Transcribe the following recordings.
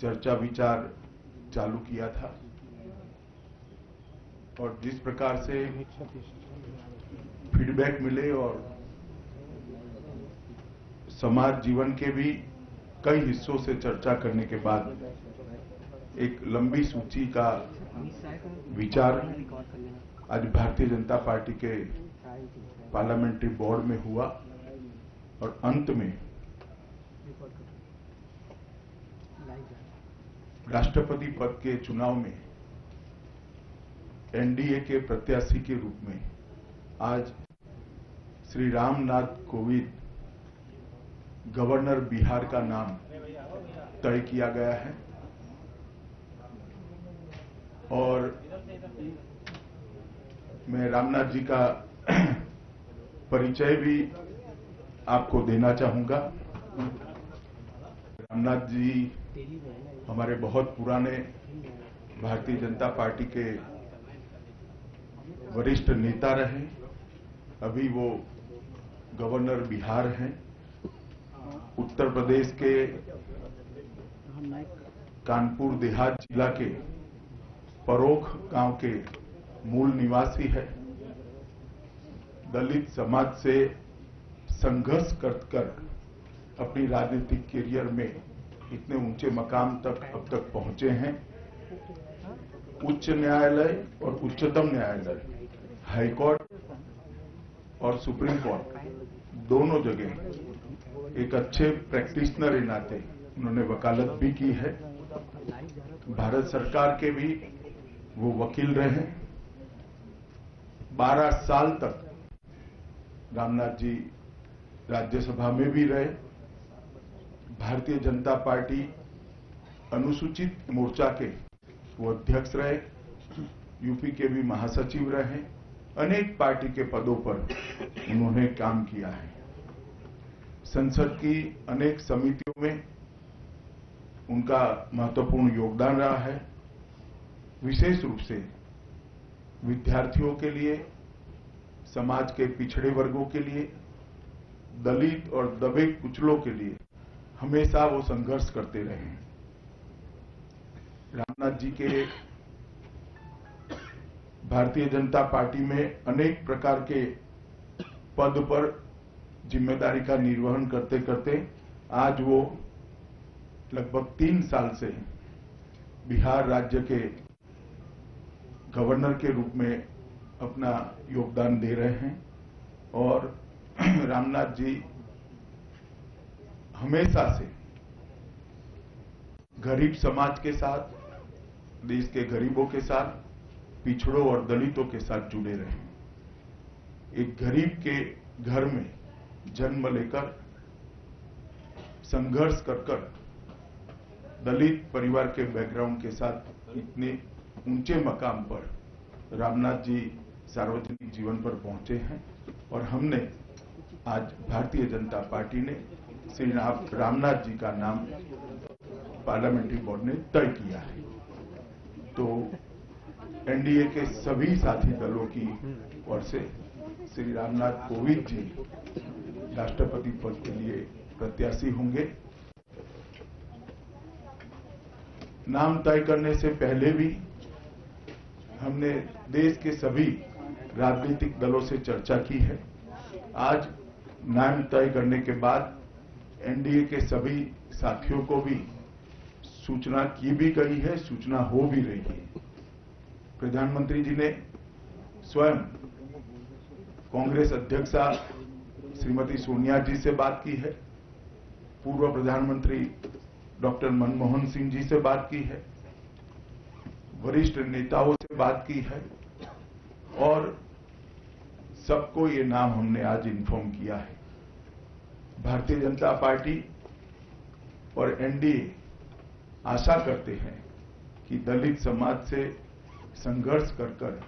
चर्चा विचार चालू किया था और जिस प्रकार से फीडबैक मिले और समाज जीवन के भी कई हिस्सों से चर्चा करने के बाद एक लंबी सूची का विचार आज भारतीय जनता पार्टी के पार्लियामेंट्री बोर्ड में हुआ और अंत में राष्ट्रपति पद के चुनाव में एनडीए के प्रत्याशी के रूप में आज श्री रामनाथ कोविंद गवर्नर बिहार का नाम तय किया गया है और मैं रामनाथ जी का परिचय भी आपको देना चाहूंगा। रामनाथ जी हमारे बहुत पुराने भारतीय जनता पार्टी के वरिष्ठ नेता रहे। अभी वो गवर्नर बिहार हैं। उत्तर प्रदेश के कानपुर देहात जिला के परोख गांव के मूल निवासी है। दलित समाज से संघर्ष कर अपनी राजनीतिक करियर में इतने ऊंचे मकाम तक अब तक पहुंचे हैं। उच्च न्यायालय और उच्चतम न्यायालय, हाईकोर्ट और सुप्रीम कोर्ट दोनों जगह एक अच्छे प्रैक्टिशनर के नाते उन्होंने वकालत भी की है। भारत सरकार के भी वो वकील रहे। 12 साल तक रामनाथ जी राज्यसभा में भी रहे। भारतीय जनता पार्टी अनुसूचित मोर्चा के वो अध्यक्ष रहे। यूपी के भी महासचिव रहे। अनेक पार्टी के पदों पर उन्होंने काम किया है। संसद की अनेक समितियों में उनका महत्वपूर्ण योगदान रहा है। विशेष रूप से विद्यार्थियों के लिए, समाज के पिछड़े वर्गों के लिए, दलित और दबे कुचलों के लिए हमेशा वो संघर्ष करते रहे। रामनाथ जी के भारतीय जनता पार्टी में अनेक प्रकार के पद पर जिम्मेदारी का निर्वहन करते करते आज वो लगभग 3 साल से बिहार राज्य के गवर्नर के रूप में अपना योगदान दे रहे हैं। और रामनाथ जी हमेशा से गरीब समाज के साथ, देश के गरीबों के साथ, पिछड़ों और दलितों के साथ जुड़े रहे। एक गरीब के घर में जन्म लेकर संघर्ष कर दलित परिवार के बैकग्राउंड के साथ इतने ऊंचे मकाम पर रामनाथ जी सार्वजनिक जीवन पर पहुंचे हैं और हमने आज भारतीय जनता पार्टी ने श्री रामनाथ जी का नाम पार्लियामेंट्री बोर्ड ने तय किया है। तो एनडीए के सभी साथी दलों की ओर से श्री रामनाथ कोविंद जी राष्ट्रपति पद के लिए प्रत्याशी होंगे। नाम तय करने से पहले भी हमने देश के सभी राजनीतिक दलों से चर्चा की है। आज नाम तय करने के बाद एनडीए के सभी साथियों को भी सूचना की भी गई है, सूचना हो भी रही है। प्रधानमंत्री जी ने स्वयं कांग्रेस अध्यक्षा श्रीमती सोनिया जी से बात की है। पूर्व प्रधानमंत्री डॉक्टर मनमोहन सिंह जी से बात की है। वरिष्ठ नेताओं से बात की है और सबको ये नाम हमने आज इन्फॉर्म किया है। भारतीय जनता पार्टी और एनडीए आशा करते हैं कि दलित समाज से संघर्ष कर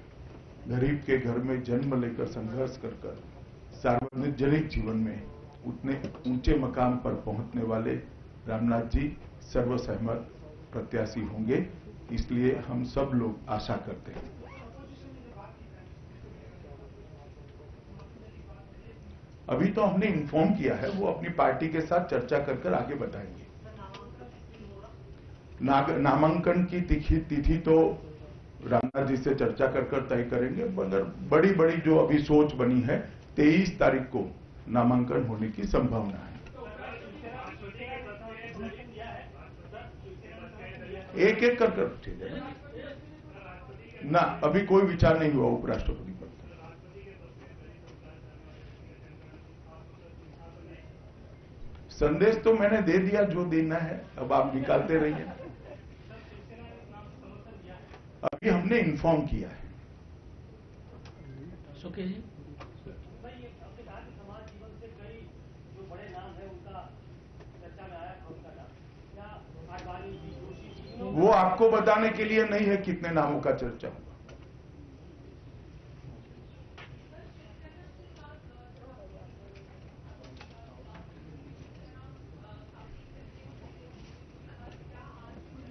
गरीब के घर में जन्म लेकर संघर्ष कर सार्वजनिक जीवन में उतने ऊंचे मकाम पर पहुंचने वाले रामनाथ जी सर्वसहमत प्रत्याशी होंगे। इसलिए हम सब लोग आशा करते हैं। अभी तो हमने इन्फॉर्म किया है, वो अपनी पार्टी के साथ चर्चा कर आगे बताएंगे। नामांकन की तिथि तो रामनाथ जी से चर्चा कर तय करेंगे, मगर बड़ी बड़ी जो अभी सोच बनी है 23 तारीख को नामांकन होने की संभावना है। एक एक कर ठीक है ना, अभी कोई विचार नहीं हुआ उपराष्ट्रपति पर। संदेश तो मैंने दे दिया जो देना है, अब आप निकालते रहिए। अभी हमने इन्फॉर्म किया है। सुके जी, वो आपको बताने के लिए नहीं है कितने नामों का चर्चा हुआ।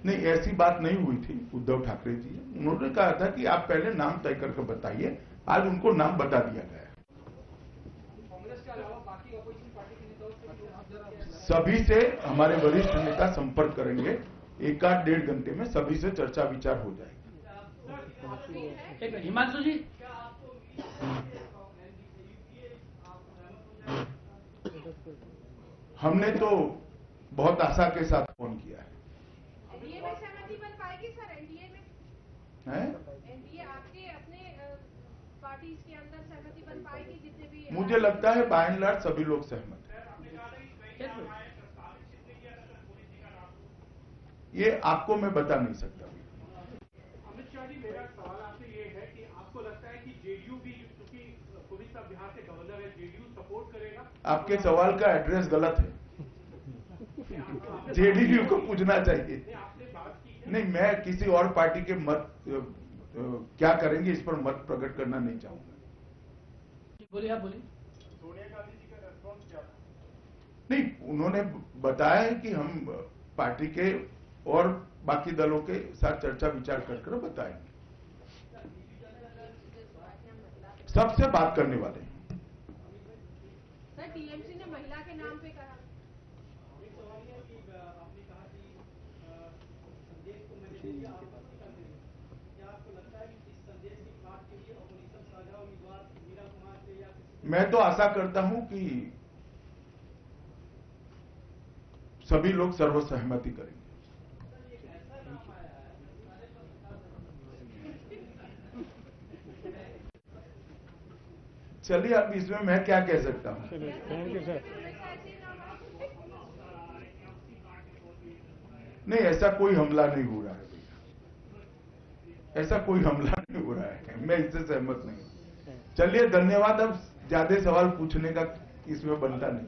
नहीं, ऐसी बात नहीं हुई थी उद्धव ठाकरे जी। उन्होंने कहा था कि आप पहले नाम तय करके बताइए। आज उनको नाम बता दिया गया। कांग्रेस के अलावा बाकी अपोजिशन पार्टी के नेताओं से सभी से हमारे वरिष्ठ नेता संपर्क करेंगे। 1-1.5 घंटे में सभी से चर्चा विचार हो जाएगी। एक मिनट, हिमांशु जी, हमने तो बहुत आशा के साथ फोन किया है। एनडीए में सहमति बन पाएगी सर? एनडीए में है? एनडीए आपके अपने पार्टी के अंदर सहमति बन पाएगी जितने भी? मुझे लगता है बाय एंड लार्ज सभी लोग सहमत हैं। ये आपको मैं बता नहीं सकता। अमित शाह जी, मेरा सवाल आपसे ये है कि आपको लगता है कि जेडीयू भी, क्योंकि कोविंद साहब बिहार के गवर्नर है, जेडीयू सपोर्ट करेगा? आपके सवाल का एड्रेस गलत है। जेडीयू को पूछना चाहिए। आपने बात की नहीं, मैं किसी और पार्टी के मत क्या करेंगे इस पर मत प्रकट करना नहीं चाहूंगा। बोलिए, आप बोलिए। सोनिया गांधी जी का रेस्पॉन्स क्या था? नहीं, उन्होंने बताया है कि हम पार्टी के और बाकी दलों के साथ चर्चा विचार कर बताएंगे। सबसे बात करने वाले हैं। सर, टीएमसी ने महिला के नाम पे कहा। मैं तो आशा करता हूं कि सभी लोग सर्वसहमति करेंगे। चलिए, अब इसमें मैं क्या कह सकता हूं। नहीं, ऐसा कोई हमला नहीं हो रहा है भैया, ऐसा कोई हमला नहीं हो रहा है। मैं इससे सहमत नहीं। चलिए, धन्यवाद। अब ज्यादा सवाल पूछने का इसमें बनता नहीं।